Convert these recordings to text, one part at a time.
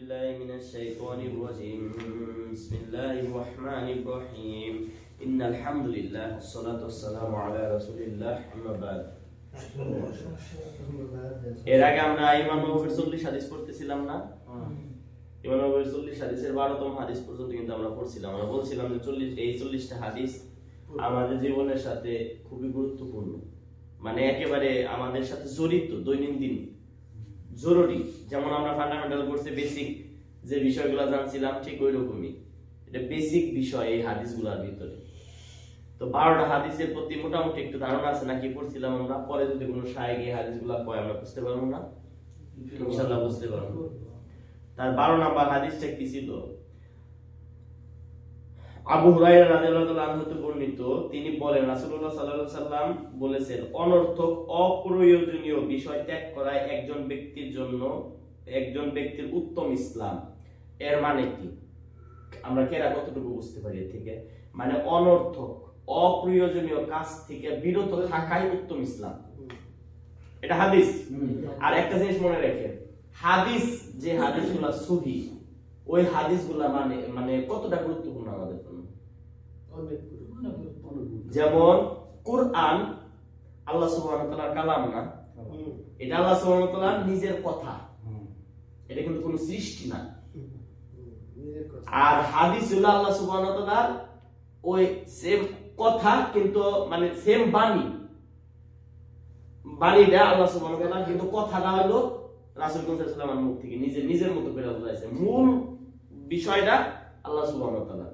بالله من الشيطان الرجيم بسم الله الرحمن الرحيم إن الحمد لله والصلاة والسلام على رسول الله أما بعد এর আগে আমরা ইমাম নববীর 40 হাদিস পড়তেছিলাম না? ইমাম নববীর 40 হাদিসের 12তম হাদিস পর্যন্ত কিন্তু আমরা পড়ছিলাম। আমরা বলছিলাম যে 40টা হাদিস আমাদের জীবনের সাথে খুবই গুরুত্বপূর্ণ, মানে একেবারে আমাদের সাথে জড়িত, দৈনন্দিন জরুরি। যেমন আমরা ফান্ডামেন্টাল কোর্সে বেসিক যে বিষয়গুলো জানছিলাম ঠিক ওই রকমই এটা বেসিক বিষয় এই হাদিসগুলোর ভিতরে। তো 12টা হাদিসের প্রতি মোটামুটি একটু ধারণা আছে নাকি পড়ছিলাম আমরা। পরে যদি কোনো শায়েখ এই হাদিসগুলো কয় আমরা বুঝতে পারবো না, ইনশাআল্লাহ বুঝতে পারবো। তার 12 নাম্বার হাদিসটা কি ছিল? আবু হুরায়রা রাদিয়াল্লাহু আনহু হতে বর্ণিত, তিনি বলেন রাসূলুল্লাহ সাল্লাল্লাহু আলাইহি সাল্লাম বলেছেন, অনর্থক অপ্রয়োজনীয় বিষয় ত্যাগ করা একজন ব্যক্তির উত্তম ইসলাম। এর মানে কি আমরা কেরা কতটুকু বুঝতে পারি এর থেকে? মানে অনর্থক অপ্রয়োজনীয় কাজ থেকে বিরত থাকাই উত্তম ইসলাম, এটা হাদিস। আর একটা জিনিস মনে রাখেন, হাদিস যে হাদিসগুলো সহিহ, ওই হাদিসগুলো মানে কতটা গুরুত্বপূর্ণ আমাদের জন্য। যেমন কোরআন আল্লাহ সুবহানাহু ওয়া তাআলার কালাম না, এটা আল্লাহ সুবহানাহু ওয়া তাআলার নিজের কথা, এটা কিন্তু কোনো সৃষ্টি না। আর হাদিস হলো আল্লাহ সুবহানাহু ওয়া তাআলার ওই সেম কথা, কিন্তু মানে সেম বাণীটা আল্লাহ সুবহানাহু ওয়া তাআলা, কিন্তু কথাটা হলো রাসূল সাল্লাল্লাহু আলাইহি ওয়াসাল্লামের মুখ থেকে নিজের মতো করে বলাইছে। মূল বিষয়টা আল্লাহ সুবহানাহু ওয়া তাআলা,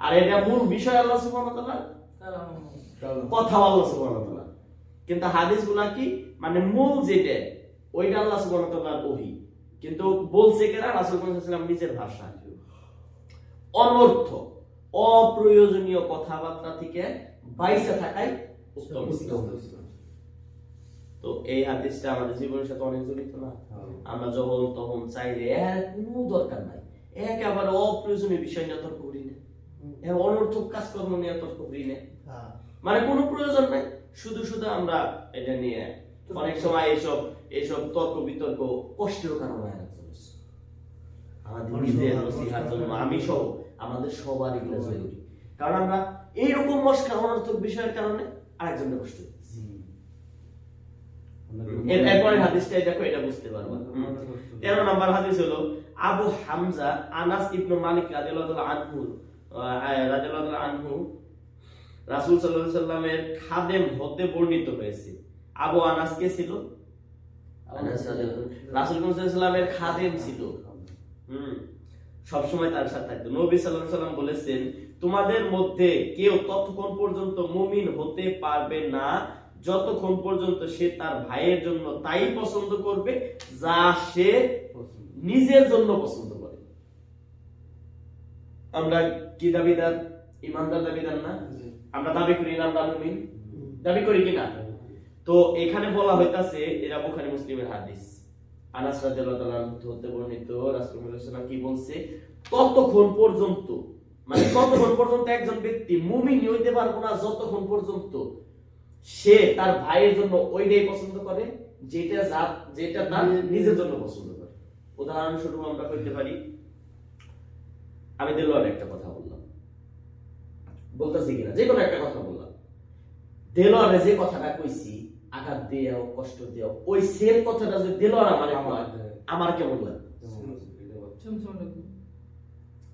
আর এটা মূল বিষয় আল্লাহ সুবহানাহু ওয়া তাআলা, কথা আল্লাহ সুবহানাহু ওয়া তাআলা। কিন্তু হাদিসগুলা কি মানে মূল যেটা ওইটা আল্লাহ সুবহানাহু ওয়া তাআলার ওহী, কিন্তু বলছে কেরা? রাসূল সাল্লাল্লাহু আলাইহি ওয়াসাল্লাম নিজের ভাষা। অনর্থ অপ্রয়োজনীয় কথাবার্তা থেকে বাইরে থাকাই উত্তম ইসলাম। তো এই হাদিসটা আমাদের জীবনের সাথে অনেক জড়িত না? আমরা যখন তখন চাইলে কোনো দরকার নাই, একেবারে অপ্রয়োজনীয় বিষয় নিয়ে তর্ক করি না, অনর্থক কাজকর্ম নিয়ে তর্ক করি না, মানে কোনো প্রয়োজন নাই। শুধু আমরা এটা নিয়ে অনেক সময় এইসব তর্ক বিতর্ক কষ্টের কারণে আমাদের নিজের নসিহত জন্য, আমি সহ আমাদের সবার এগুলো জরুরি। কারণ আমরা এইরকম মস্কা অনর্থক বিষয়ের কারণে আরেকজনের কষ্ট দিচ্ছি। এরপরে হাদিসটা দেখো, এটা বুঝতে পারবা। 13 নম্বর হাদিস হলো আবু হামজা আনাস ইবনে মালিক রাদিয়াল্লাহু আনহু রাসূল সাল্লাল্লাহু আলাইহি সাল্লামের খাদেম হতে বর্ণিত হয়েছে। আবু আনাস কে ছিল? আনাস রাদিয়াল্লাহু রাসূল সাল্লাল্লাহু আলাইহি সাল্লামের খাদেম ছিল, সব সময় তার সাথে থাকতো। নবী সাল্লাল্লাহু আলাইহি সাল্লাম বলেছেন, তোমাদের মধ্যে কেউ ততক্ষণ পর্যন্ত মুমিন হতে পারবে না যতক্ষণ পর্যন্ত সে তার ভাইয়ের জন্য তাই পছন্দ করবে যা সে নিজের জন্য পছন্দ করে। আমরা কি দাবিদার? ইমানদার দাবিদার না? আমরা দাবি করি না আমরা মুমিন? দাবি করি কিনা? তো এখানে বলা হইতাছে, এরা বুখারী মুসলিমের হাদিস, আনাস রাদিয়াল্লাহু তাআলা হতে বর্ণিত, রাসূলুল্লাহ সাল্লাল্লাহু আলাইহি ওয়াসাল্লাম কি বলছে? ততক্ষণ পর্যন্ত, মানে ততক্ষণ পর্যন্ত একজন ব্যক্তি মুমিন হইতে পারবে না যতক্ষণ পর্যন্ত সে তার ভাইয়ের জন্য ওইটাই পছন্দ করে যেটা তার নিজের জন্য পছন্দ করে। উদাহরণস্বরূপ আমরা কইতে পারি, আমি দেলোয়ার একটা কথা বলতেছি কিনা, যে কোনো একটা কথা বললাম, দেলোয়ারে যে কথাটা কইছি, আঘাত দিও কষ্ট দিও, ওই সেম কথাটা যদি দেলোয়ার আমার কেমন লাগে?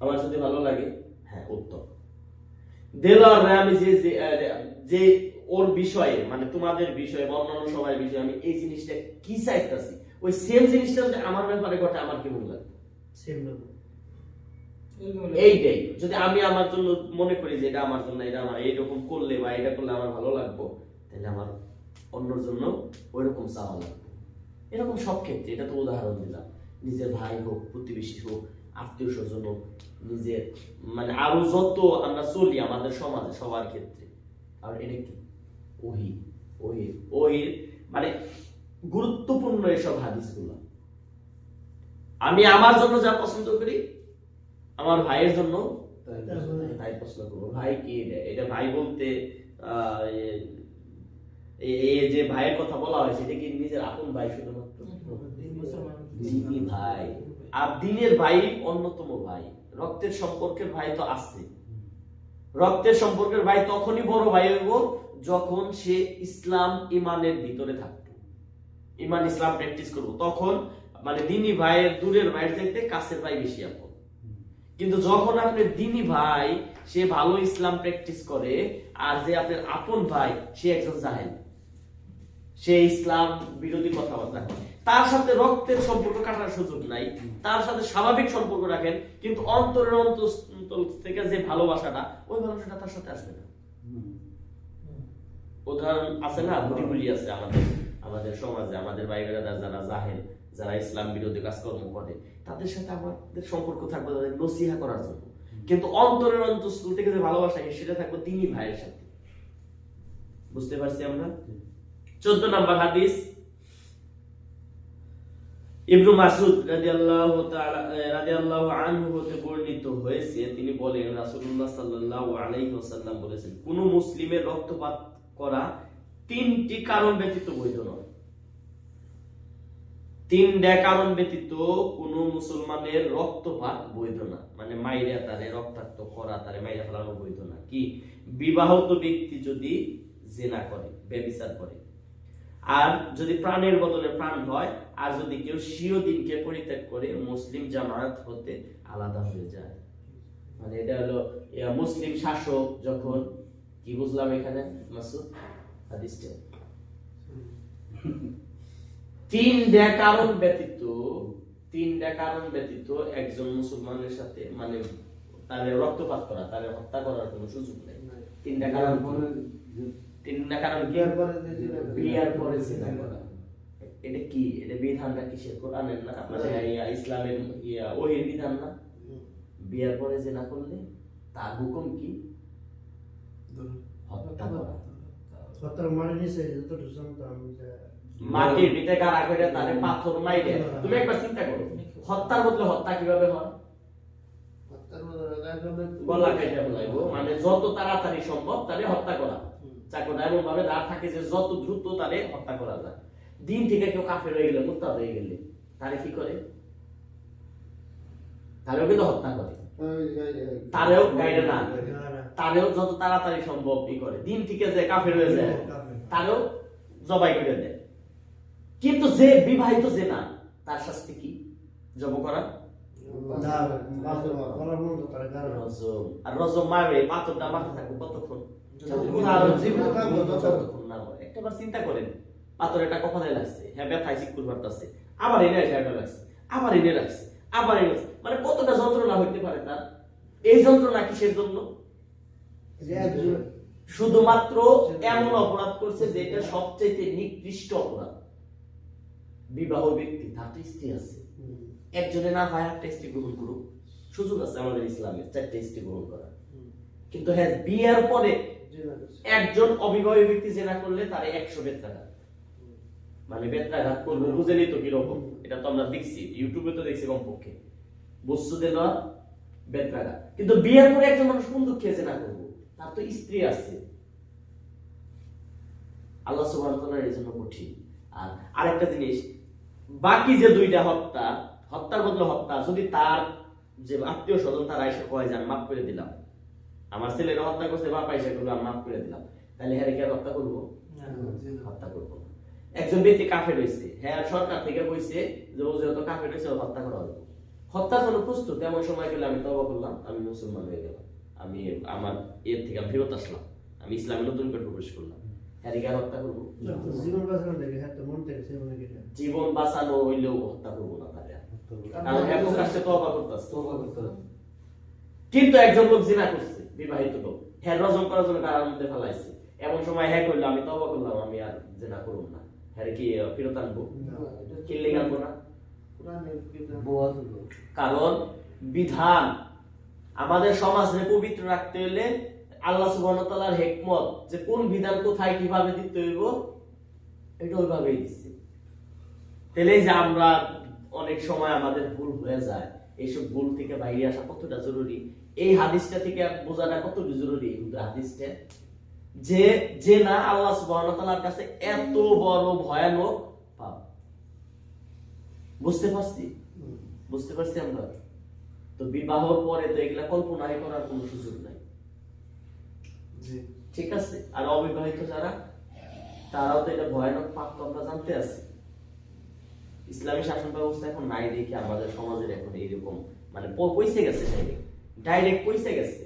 আমার যদি ভালো লাগে, হ্যাঁ উত্তম। দেলোয়ারে আমি যে ওর বিষয়ে, মানে তোমাদের বিষয়ে বা অন্যান্য সবার বিষয়ে আমি এই জিনিসটা কি চাইতেছি, ওই সেম জিনিসটা যদি আমার ব্যাপারে ঘটে, আমার কেমন লাগবে? এইটাই যদি আমি আমার জন্য মনে করি যে এটা আমার জন্য, এটা আমার এইরকম করলে বা এটা করলে আমার ভালো লাগবে, তাহলে আমার অন্যর জন্য ওইরকম চাওয়া লাগবে। এরকম সব ক্ষেত্রে, এটা তো উদাহরণ দিলাম, নিজের ভাই হোক, প্রতিবেশী হোক, আত্মীয় স্বজন হোক, নিজের মানে আরো যত আমরা চলি আমাদের সমাজে সবার ক্ষেত্রে। আর এটা কি ওহির মানে গুরুত্বপূর্ণ এসব হাদিসগুলো। আমি আমার জন্য যা পছন্দ করি, আমার ভাইয়ের জন্য তাই পছন্দ করবো। ভাই কি এটা ভাই বলতে এই যে ভাইয়ের কথা বলা হয়েছে, এটা কি নিজের আপন ভাই শুধুমাত্র? ভাই আর দিনের ভাই অন্যতম ভাই। রক্তের সম্পর্কের ভাই তো আছে, রক্তের সম্পর্কের ভাই তখনই বড় ভাই হইব যখন সে ইসলাম ইমানের ভিতরে থাকতো, ইমান ইসলাম প্র্যাকটিস করবো, তখন মানে দিনী ভাইয়ের দূরের ভাইয়ের চাইতে কাছের ভাই বেশি আপন। কিন্তু যখন আপনার দিনী ভাই সে ভালো ইসলাম প্র্যাকটিস করে, আর যে আপনার আপন ভাই সে একজন জাহেল, সে ইসলাম বিরোধী কথাবার্তা করে, তার সাথে রক্তের সম্পর্ক কাটার সুযোগ নাই, তার সাথে স্বাভাবিক সম্পর্ক রাখেন, কিন্তু অন্তরের অন্তর থেকে যে ভালোবাসাটা, ওই ভালোবাসাটা তার সাথে আসবে না। উদাহরণ আছে না, বুড়ি আছে আমাদের আমাদের সমাজে, আমাদের ভাই বেড়াদার যারা জাহেল, যারা ইসলাম বিরোধী কাজকর্ম করে, তাদের সাথে আমাদের সম্পর্ক থাকবে তাদের নসিহা করার জন্য, কিন্তু অন্তরের অন্তঃস্থল থেকে যে ভালোবাসা সেটা থাকবে তিনি ভাইয়ের সাথে। বুঝতে পারছি আমরা? 14 নম্বর হাদিস, ইবনু মাসউদ রাদিয়াল্লাহু আনহু হতে বর্ণিত হয়েছে, তিনি বলেন রাসূলুল্লাহ সাল্লাল্লাহু আলাইহি ওয়াসাল্লাম বলেছেন, কোন মুসলিমের রক্তপাত করা 3টি কারণ ব্যতীত বৈধ নয়। 3টা কারণ ব্যতীত কোন মুসলমানের রক্তপাত বৈধ না, মানে মাইরা তারে রক্তাক্ত করা, তারে মাইরা ফেলানো বৈধ না। কি? বিবাহিত ব্যক্তি যদি জিনা করে, ব্যভিচার করে, আর যদি প্রাণের বদলে প্রাণ হয়, আর যদি কেউ স্বীয় দিনকে পরিত্যাগ করে মুসলিম জামাত হতে আলাদা হয়ে যায়। মানে এটা হলো মুসলিম শাসক যখন, কি বুঝলাম এখানে মাসুদ হাদিসটা? 3টা কারণ ব্যতীত একজন মুসলমানের সাথে মানে তার রক্তপাত করা, তার হত্যা করার কোনো সুযোগ নেই। 3টা কারণ কি? বিয়ার পরে জিনা করা। এটা কি? এটা বিধানটা কিসের? কোরআনের না, মানে ইসলামের ওহির বিধান না? বিয়ার পরে জিনা করলে তার হুকুম কি? হত্যা করা। মাটির ভিতরে গাড়া করে তারে পাথর মাইরে। তুমি একবার চিন্তা করো, হত্যার বদলে হত্যা কিভাবে হয়? গলা কেটে ফেলাইবো, মানে যত তাড়াতাড়ি সম্ভব তারে হত্যা করা। চাকুটা এমন ভাবে দাঁড় থাকে যে যত দ্রুত তারে হত্যা করা যায়। দিন থেকে কেউ কাফের হয়ে গেলে, মুরতাদ হয়ে গেলে, তারে কি করে? তারেও কিন্তু হত্যা করে, তারেও গাইডে না, তারেও যত তাড়াতাড়ি সম্ভব ই করে। দিন থেকে যে কাফের হয়ে যায় তারেও জবাই করে দেয়। কিন্তু যে বিবাহিত যে না, তার শাস্তি কি? জব করা, আর রজম মারবে, পাথরটা মাথা থাকবে কতক্ষণ? একটাবার চিন্তা করেন, পাথর একটা কপালে লাগছে, হ্যাঁ ব্যথায় চিকুর মারতেছে, আবার এনে লাগছে, আবার এনে লাগছে, আবার এনে, মানে কতটা যন্ত্রণা হইতে পারে তার? এই যন্ত্রণা কিসের জন্য? শুধুমাত্র এমন অপরাধ করছে যে এটা সবচেয়ে নিকৃষ্ট অপরাধ। বিবাহ ব্যক্তি, তার তো স্ত্রী আছে, একজনে না হয় 8টা স্ত্রী গ্রহণ করুক, সুযোগ আছে আমাদের ইসলামে 4টা স্ত্রী গ্রহণ করা। কিন্তু হ্যাঁ, বিয়ের পরে একজন অবিবাহিত ব্যক্তি জেনা করলে তারে 100 বেত্রাঘাত, মানে বেত্রাঘাত করবো। বুঝেনি তো কিরকম? এটা তো আমরা দেখছি, ইউটিউবে তো দেখছি কমপক্ষে, বস্তু দিল বেত্রাঘাত। কিন্তু বিয়ের পরে একজন মানুষ কোন দুঃখে জেনা করবো? তার তো স্ত্রী আছে। আল্লাহ সুবহানাহু ওয়া তাআলা এর জন্য কঠিন। আর আরেকটা জিনিস, বাকি যে 2টা হত্যা, হত্যার বদলে হত্যা, যদি তার যে আত্মীয় স্বজন তারা এসে কয় যান মাফ করে দিলাম, আমার ছেলেরা হত্যা করছে, বাপ এসে করলো আমি মাফ করে দিলাম, তাহলে হ্যাঁ কি হত্যা করবো? হত্যা করবো না। একজন ব্যক্তি কাফের হয়েছে, হ্যাঁ সরকার থেকে কইছে যে ও যেহেতু কাফের হয়েছে হত্যা করা হবে, হত্যার জন্য প্রস্তুত। এমন সময় গেলে আমি তওবা করলাম, আমি মুসলমান হয়ে গেলাম, আমি আমার এর থেকে আমি ফেরত আসলাম, আমি ইসলামে নতুন করে প্রবেশ করলাম, হ্যাঁ কি হত্যা করবো? জীবন বাঁচানো হইলেও হত্যা করবো না তারে, কারণ এত কাছে তওবা করতেছে। কিন্তু একজন লোক জিনা করছে, বিবাহিত লোক, হ্যাঁ রজম করার জন্য কারার মধ্যে ফেলাইছে, এমন সময় হ্যাঁ করলো আমি তওবা করলাম, আমি আর জিনা করব না, হ্যাঁ কি ফেরত আনবো? কিনলে আনবো না? কারণ বিধান আমাদের সমাজে পবিত্র রাখতে হলে আল্লাহ সুবহানাহু ওয়া তাআলার হিকমত, যে কোন বিধান কোথায় কিভাবে দিতে হইব, এটা ওইভাবেই দিচ্ছে। তাহলে যে আমরা অনেক সময় আমাদের ভুল হয়ে যায়, এইসব ভুল থেকে বাইরে আসা কতটা জরুরি, এই হাদিসটা থেকে বোঝাটা কতটা জরুরি। হাদিসটা যে না আল্লাহ সুবহানাহু ওয়া তাআলার কাছে এত বড় ভয়ানক পাপ, বুঝতে পারছি? বুঝতে পারছি আমরা? তো বিবাহর পরে তো এগুলা কল্পনাই করার কোনো সুযোগ নাই। ঠিক আছে, আর অবিবাহিত যারা, তারাও তো এটা ভয়ানক পাপ তো আমরা জানতে আছি। ইসলামী শাসন ব্যবস্থা এখন নাই দেখে আমাদের সমাজের এখন এইরকম মানে পয়সে গেছে, ডাইরেক্ট পয়সে গেছে।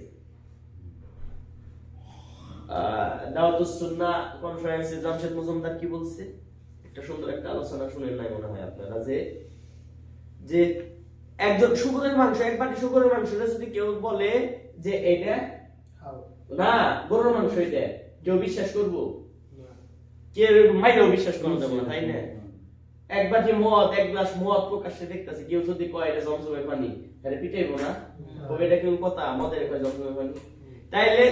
দাওয়াতুস সুন্নাহ কনফারেন্সে জামশেদ মজুমদার কি বলছে, একটা সুন্দর একটা আলোচনা শুনেন নাই মনে হয় আপনারা, যে একজন শুকরের মাংস, এক বাটি শুকরের মাংসটা যদি কেউ বলে যে এটা না গরুর মাংস, এটা কেউ বিশ্বাস করবো? কেউ মাইরেও বিশ্বাস করা যাবে না, তাই না? এক বাটি মদ, এক গ্লাস মদ প্রকাশ্যে দেখতেছে, কেউ যদি কয় এটা জমজমের পানি, তাহলে পিটাইবো না? তবে এটা কেউ কথা মদের কয় জমজমের পানি? তাইলে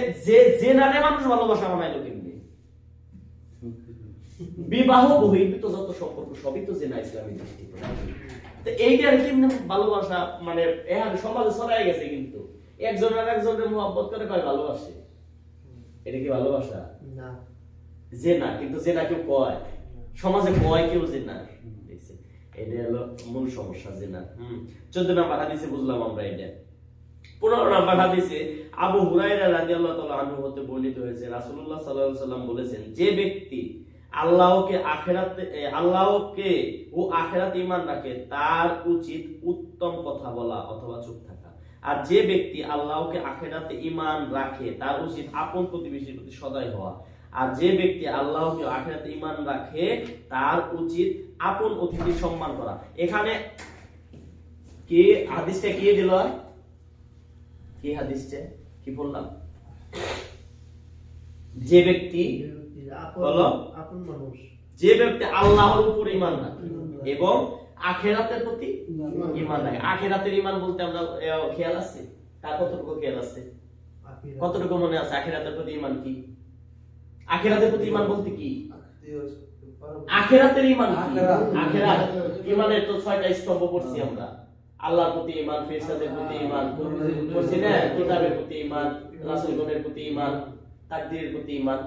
যে নারে মানুষ ভালোবাসা বানাইলো কেমনি? বিবাহ বহির্ভূত যত সম্পর্ক সবই তো জেনা ইসলামী দৃষ্টিকোণ। তো এইটার কেমনে ভালোবাসা মানে এখন সমাজে ছড়াই গেছে, কিন্তু একজন আর একজনের মহব্বত করে কয় ভালোবাসে, এটা কি ভালোবাসা? না, জেনা। কিন্তু জেনা কেউ কয়, সমাজে কয় কেউ জেনা। এটা হলো মূল সমস্যা, জেনা। 14 নাম্বার হাদিসে বুঝলাম আমরা এটা। 15 নাম্বার হাদিসে আবু হুরায়রা রাদিয়াল্লাহু তাআলা আনহু হতে বর্ণিত হয়েছে, রাসূলুল্লাহ সাল্লাল্লাহু আলাইহি ওয়াসাল্লাম বলেছেন, যে ব্যক্তি আল্লাহকে ও আখিরাতে ঈমান রাখে তার উচিত উত্তম কথা বলা অথবা চুপ থাকা। আর যে ব্যক্তি আল্লাহকে আখিরাতে ঈমান রাখে তার উচিত আপন প্রতিবেশীর প্রতি সদয় হওয়া। আর যে ব্যক্তি আল্লাহকে আখিরাতে ঈমান রাখে তার উচিত আপন অতিথি সম্মান করা। এখানে কি হাদিসটা কি দিল? কি হাদিসটা কি বললাম? যে ব্যক্তি যে ব্যক্তি আল্লাহর উপর ঈমান রাখে এবং আখিরাতের প্রতি ঈমান রাখে। আখিরাতের ঈমান বলতে আমরা খেয়াল আছে? তার কতটুকু খেয়াল আছে? কতটুকু মনে আছে আখিরাতের প্রতি ঈমান কি? আখিরাতের প্রতি ঈমান বলতে কি? আখিরাতের ঈমান কি? আখিরাত ঈমানের তো 6টা স্তম্ভ পড়ছি আমরা। আল্লাহর প্রতি ঈমান, ফেরেশতাদের প্রতি ঈমান, পড়ছি না? কিতাবের প্রতি ঈমান, রাসূলগণের প্রতি ঈমান, তাকদীরের প্রতি ঈমান।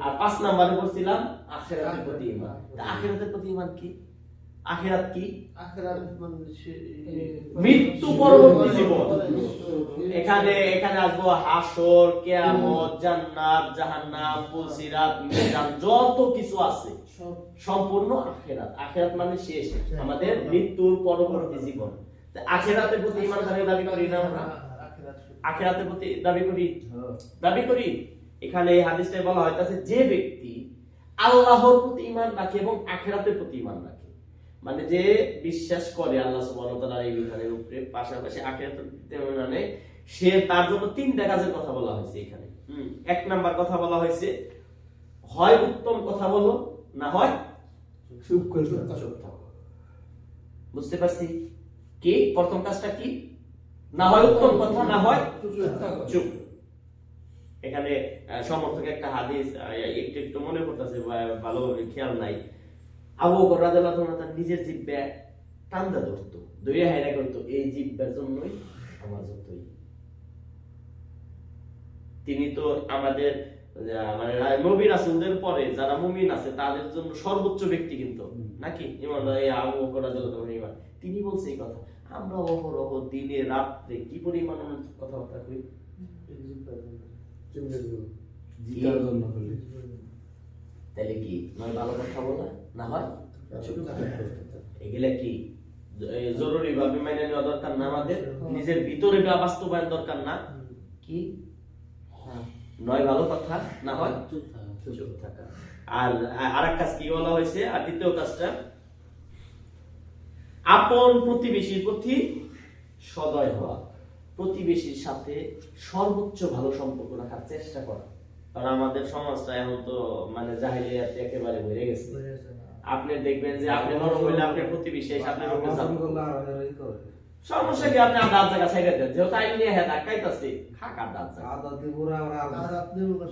আর 5 নম্বরে পড়ছিলাম আখিরাতের প্রতি ঈমান। তা আখিরাতের প্রতি ঈমান কি? আখিরাত কি? আখিরাত মানে মৃত্যু পরবর্তী জীবন। এখানে আসবো হাসর, কিয়ামত, জান্নাত, জাহান্নাম, পুলসিরাত, মিজান, যত কিছু আছে সম্পূর্ণ আখিরাত। আখিরাত মানে শেষ, আমাদের মৃত্যুর পরবর্তী জীবন। তা আখিরাতের প্রতি ঈমান দাবি করি না আমরা? আখিরাতের প্রতি দাবি করি। এখানে এই হাদিসটায় বলা হইতাছে যে ব্যক্তি আল্লাহর প্রতি ঈমান রাখে এবং আখিরাতের প্রতি ঈমান রাখে, মানে যে বিশ্বাস করে আল্লাহ সুবহানাহু ওয়া তাআলার এই বিধানের উপরে, পাশাপাশি আখিরাতের প্রতি ঈমান আনে, সে তার জন্য 3টা কাজের কথা বলা হয়েছে এখানে। 1 নাম্বার কথা বলা হয়েছে, হয় উত্তম কথা বলো, না হয় চুপ থাকো। বুঝতে পারছি কি? প্রথম কাজটা কি? না হয় উত্তম কথা, না হয় চুপ। এখানে সমর্থক একটা হাদিস একটু মনে করতেছে, ভালোভাবে খেয়াল নাই। আবু বকর রাদিয়াল্লাহু তাআলা তার নিজের জিহ্বা টান্দা ধরতো, ধরে হায়রা করতো, এই জিহ্বার জন্যই আমার যতই। তিনি তো আমাদের মানে নবী রাসূলদের পরে যারা মুমিন আছে তাদের জন্য সর্বোচ্চ ব্যক্তি, কিন্তু নাকি ইমাম আবু বকর রাদিয়াল্লাহু তাআলা। তিনি বলছে এই কথা, আমরা অহরহ দিনে রাত্রে কি পরিমাণ কথাবার্তা কই, তাহলে কি নয় ভালো কথা বলা, না হয় এগুলা কি জরুরি ভাবে মেনে নেওয়া দরকার না? আমাদের নিজের ভিতরে বাস্তবায়ন দরকার না? কি নয় ভালো কথা, না হয় চুপ থাকা। আর আরেক কাজ কি বলা হয়েছে? আর দ্বিতীয় কাজটা আপন প্রতিবেশীর প্রতি সদয় হওয়া, প্রতিবেশীর সাথে সর্বোচ্চ ভালো সম্পর্ক রাখার চেষ্টা করা। কারণ আমাদের সমাজটা এখন তো মানে জাহেলিয়াতে একেবারে ভরে গেছে। আপনি দেখবেন যে আপনি নরম হইলে আপনার প্রতিবেশী এসে আপনার উপরে সমস্যা কি? আপনি আদাত জায়গা ছাইড়া দেন, যেহেতু আইন নিয়ে হেদা কাইতাছে খাক আদাত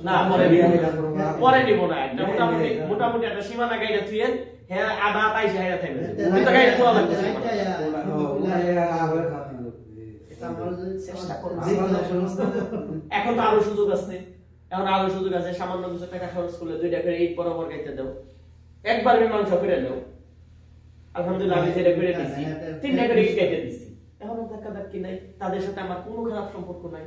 না, পরে নিব না। একটা মোটামুটি একটা সীমানা গাইডা থুয়েন, হ্যাঁ আদাত আইসা হেদা থাকবে, কিন্তু গাইডা থোয়া লাগবে। এখন তো আরো সুযোগ আছে, সামান্য কিছু টাকা খরচ করলে 2টা করে ইট বরাবর গাইতে দাও, একবার মীমাংসা করে নাও। আলহামদুলিল্লাহ আমি যেটা করে দিছি, 3টা করে ইট গাইতে দিছি, এখনো ধাক্কাধাক্কি নাই, তাদের সাথে আমার কোনো খারাপ সম্পর্ক নাই,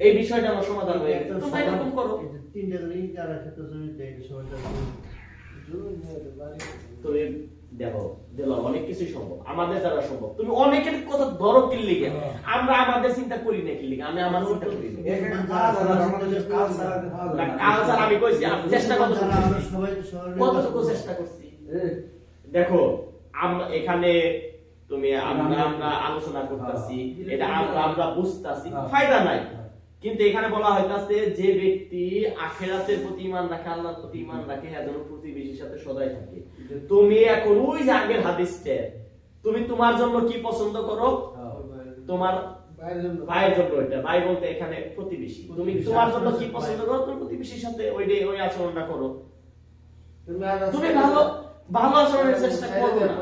এই বিষয়টা আমার সমাধান হয়ে গেছে, তোমরা এরকম করো। তিনটা লিঙ্ক আর একটা জমিতে এই সময়টা তুমি দেখো দিলাম অনেক কিছুই সম্ভব, আমাদের দ্বারা সম্ভব। তুমি অনেকের কথা ধরো কি লিগে, আমরা আমাদের চিন্তা করি না কি লিগে, আমি আমার চিন্তা করি না। কালচার আমি কইছি, আমি চেষ্টা কতটুকু চেষ্টা করছি। দেখো আমরা এখানে তুমি আমরা আলোচনা করতেছি, এটা আমরা বুঝতাছি, ফায়দা নাই। কিন্তু এখানে বলা হইতাছে যে ব্যক্তি আখিরাতের প্রতি ঈমান রাখে, আল্লাহর প্রতি ঈমান রাখে, হ্যাঁ যেন প্রতিবেশীর সাথে সদাই থাকে। তুমি এখন ওই যে আগের হাদিসটা, তুমি তোমার জন্য কি পছন্দ করো, তোমার ভাইয়ের জন্য, এটা ভাই বলতে এখানে প্রতিবেশী, তুমি তোমার জন্য কি পছন্দ করো, তুমি প্রতিবেশীর সাথে ওই আচরণটা করো। তুমি ভালো ভালো আচরণের চেষ্টা করবে না,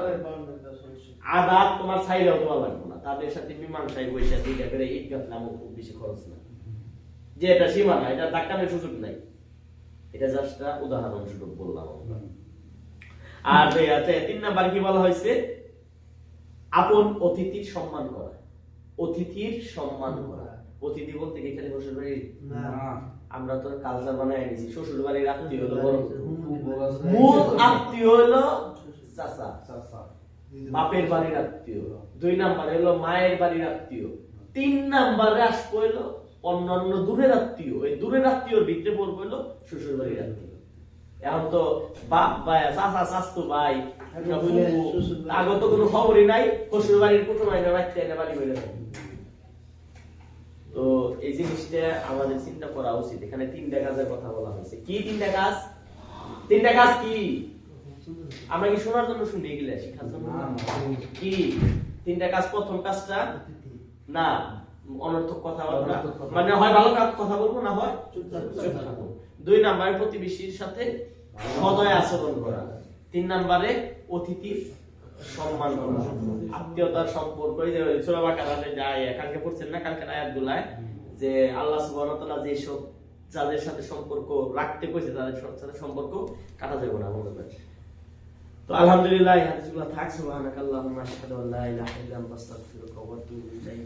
আদাব তোমার চাইলেও দেওয়া লাগবে না, তাদের সাথে মীমাংসায় বসে দুইটা করে ঈদ গাঁথলামও খুব বেশি খরচ না, যে এটা সীমানা, এটা ধাক্কানোর সুযোগ নাই, এটা জাস্ট উদাহরণ স্বরূপ বললাম। আর 3 নাম্বার কি বলা হয়েছে, আপন অতিথির সম্মান করা, অতিথির সম্মান করা। অতিথি বলতে কি খালি শ্বশুর বাড়ি না, আমরা তো কালচার বানায় এনেছি, শ্বশুর বাড়ির আত্মীয় হলো বড়, মূল আত্মীয় হলো চাচা, বাপের বাড়ির আত্মীয়, 2 নাম্বার হলো মায়ের বাড়ির আত্মীয়, 3 নাম্বারে আসবো হলো অন্যান্য দূরের আত্মীয়, এই দূরের আত্মীয়র ভিতরে পড়বো হলো শ্বশুর বাড়ির আত্মীয়। এখন তো বাপ ভাই, চাচা চাচতো ভাই, আগত কোনো খবরই নাই, শ্বশুর বাড়ির কুটুম আইনা রাখতে এনে বাড়ি বেড়ে থাকে। তো এই জিনিসটা আমাদের চিন্তা করা উচিত। এখানে 3টা কাজের কথা বলা হয়েছে। কি 3টা কাজ? 3টা কাজ কি? আমরা কি শোনার জন্য শুনি এগুলা, শিখার জন্য কি? 3টা কাজ। প্রথম কাজটা না অনর্থক কথাবার্তা, মানে হয় ভালো কথা বলবো, না হয় চুপ থাকবো। 2 নাম্বারে প্রতিবেশীর সাথে সদয় আচরণ করা। 3 নাম্বারে অতিথির সম্মান করা, আত্মীয়তার সম্পর্ক। এই যে সূরা বাকারাতে যায় কালকে পড়ছেন না, কালকের আয়াতগুলায় যে আল্লাহ সুবহানাহু ওয়া তাআলা যে সব যাদের সাথে সম্পর্ক রাখতে কইছে তাদের সাথে সম্পর্ক কাটা যাবে না বলতে পারে। তো আলহামদুলিল্লাহ এই হাদিসগুলো থাক। সুবহানাকাল্লাহুম্মা আশহাদু আল্লা ইলাহা ইল্লা আনতা আস্তাগফিরুকা ওয়া আতুবু ইলাইক।